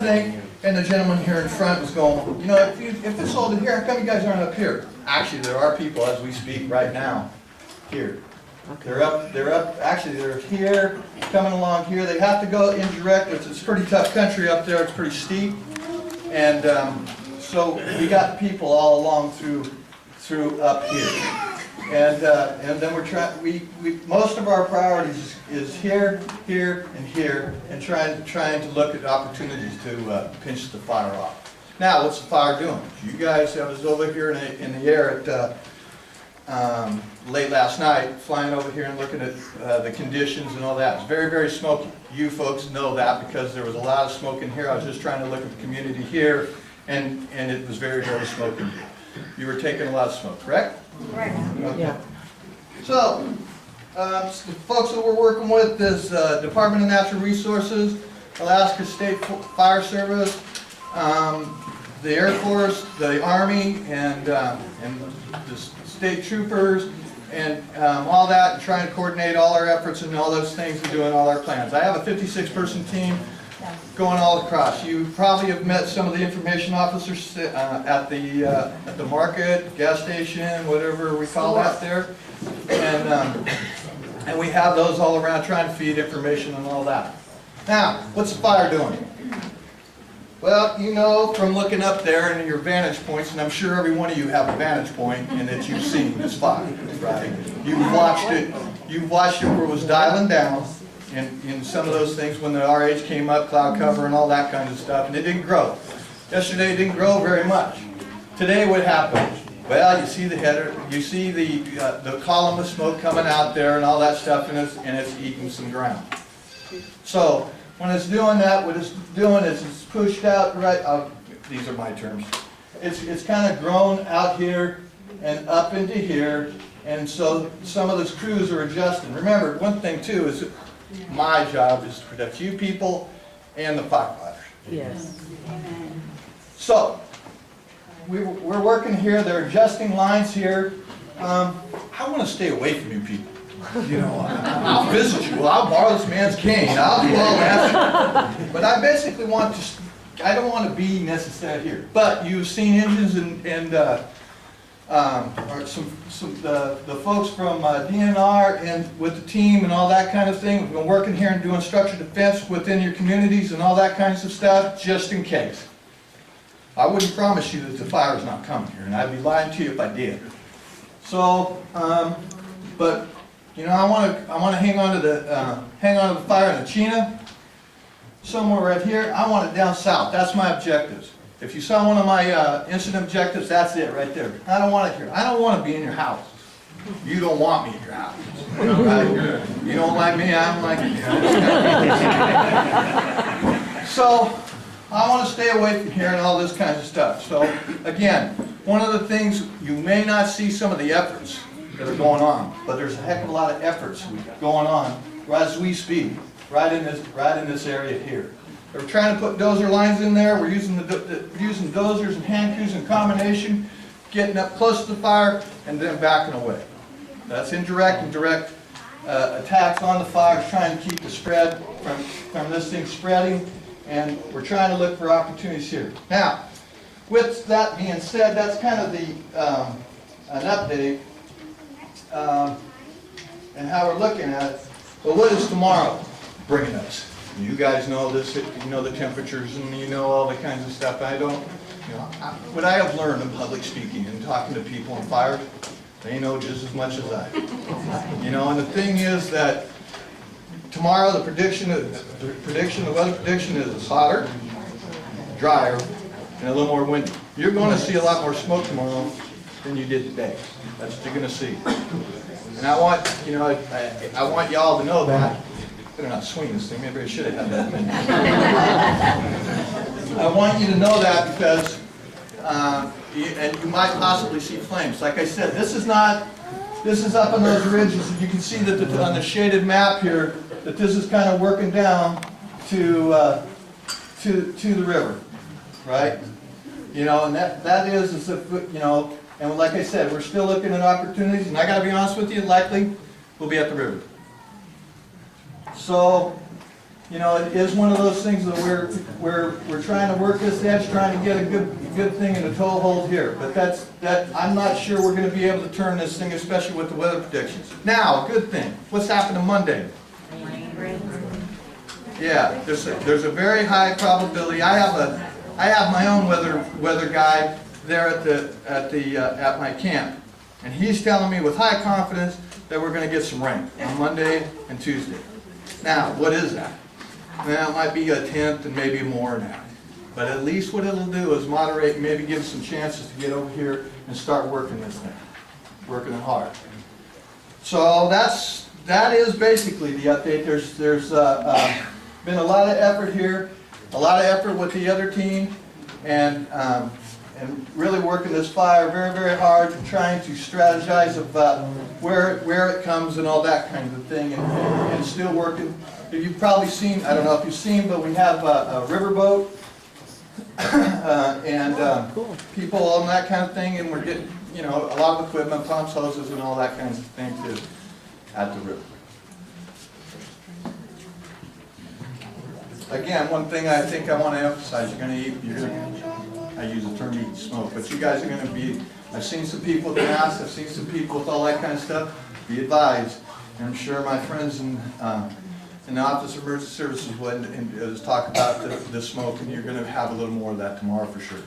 And the gentleman here in front was going, you know, if it's all here, how come you guys aren't up here? Actually, there are people as we speak right now here. They're up, actually they're here, coming along here. They have to go indirect. It's pretty tough country up there. It's pretty steep. And so we got people all along through up here. And then we're trying, most of our priorities is here, here, and here, and trying to look at opportunities to pinch the fire off. Now, what's the fire doing? You guys, I was over here in the air at late last night, flying over here and looking at the conditions and all that. It's very, very smoky. You folks know that because there was a lot of smoke in here. I was just trying to look at the community here, and it was very, very smoky. You were taking a lot of smoke, correct? Right. Okay. Yeah. So, the folks that we're working with is Department of Natural Resources, Alaska State Fire Service, the Air Force, the Army, and the state troopers, and all that, and trying to coordinate all our efforts and all those things and doing all our plans. I have a 56-person team going all across. You probably have met some of the information officers at the market, gas station, whatever we call that there, and we have those all around trying to feed information and all that. Now, what's the fire doing? Well, you know from looking up there and your vantage points, and I'm sure every one of you have a vantage point and that you've seen this fire, right? You've watched it where it was dialing down in some of those things when the RH came up, cloud cover and all that kind of stuff, and it didn't grow. Yesterday it didn't grow very much. Today what happened? Well, you see the header, you see the column of smoke coming out there and all that stuff, and it's eating some ground. So when it's doing that, what it's doing is it's pushed out right, these are my terms, it's kind of grown out here and up into here, and so some of those crews are adjusting. Remember, one thing too is my job is to protect you people and the firefighters. Yes. So, we're working here, they're adjusting lines here. I want to stay away from you people. You know, I'll visit you, I'll borrow this man's cane, I'll do all that. But I basically want to, I don't want to be necessary here. But you've seen engines and or the folks from DNR and with the team and all that kind of thing. We've been working here and doing structured defense within your communities and all that kinds of stuff, just in case. I wouldn't promise you that the fire's not coming here, and I'd be lying to you if I did. So, but you know, I want to hang on to the fire in the Chena, somewhere right here. I want it down south. That's my objectives. If you saw one of my incident objectives, that's it right there. I don't want it here. I don't want to be in your house. You don't want me in your house. Right? You don't like me, I don't like you. So, I want to stay away from here and all this kind of stuff. So, again, one of the things, you may not see some of the efforts that are going on, but there's a heck of a lot of efforts going on right as we speak, right in this area here. We're trying to put dozer lines in there. We're using using dozers and hand crews in combination, getting up close to the fire and then backing away. That's indirect and direct attacks on the fire, trying to keep the spread from this thing spreading, and we're trying to look for opportunities here. Now, with that being said, that's kind of the an update and how we're looking at it. But what is tomorrow bringing us? You guys know this, you know the temperatures and you know all the kinds of stuff. I don't, you know, what I have learned in public speaking and talking to people in fires, they know just as much as I do. You know, and the thing is that tomorrow the weather prediction is it's hotter, drier, and a little more windy. You're going to see a lot more smoke tomorrow than you did today. That's what you're going to see. And I want, you know, I want y'all to know that. Better not swing this thing. Maybe I should have had that. I want you to know that because, and you might possibly see flames. Like I said, this is up on those ridges. You can see that on the shaded map here, that this is kind of working down to the river, right? You know, and that is if, you know, and like I said, we're still looking at opportunities, and I got to be honest with you, likely we'll be at the river. So, you know, it is one of those things that we're trying to work this edge, trying to get a good thing in a toehold here. But I'm not sure we're going to be able to turn this thing, especially with the weather predictions. Now, a good thing. What's happening Monday? Yeah, there's a very high probability. I have my own weather guy there at my camp, and he's telling me with high confidence that we're going to get some rain on Monday and Tuesday. Now, what is that? Well, it might be a tenth and maybe more now. But at least what it'll do is moderate, maybe give us some chances to get over here and start working this thing, working it hard. So that is basically the update. There's been a lot of effort here, a lot of effort with the other team, and really working this fire very, very hard and trying to strategize about where it comes and all that kind of thing, and still working. You've probably seen, I don't know if you've seen, but we have a riverboat and people on that kind of thing, and we're getting, you know, a lot of equipment, pumps, hoses, and all that kinds of thing too at the river. Again, one thing I think I want to emphasize, I use the term eat smoke, but you guys are going to be, I've seen some people with masks, I've seen some people with all that kind of stuff. Be advised, and I'm sure my friends in the Office of Emergency Services would talk about the smoke, and you're going to have a little more of that tomorrow for sure.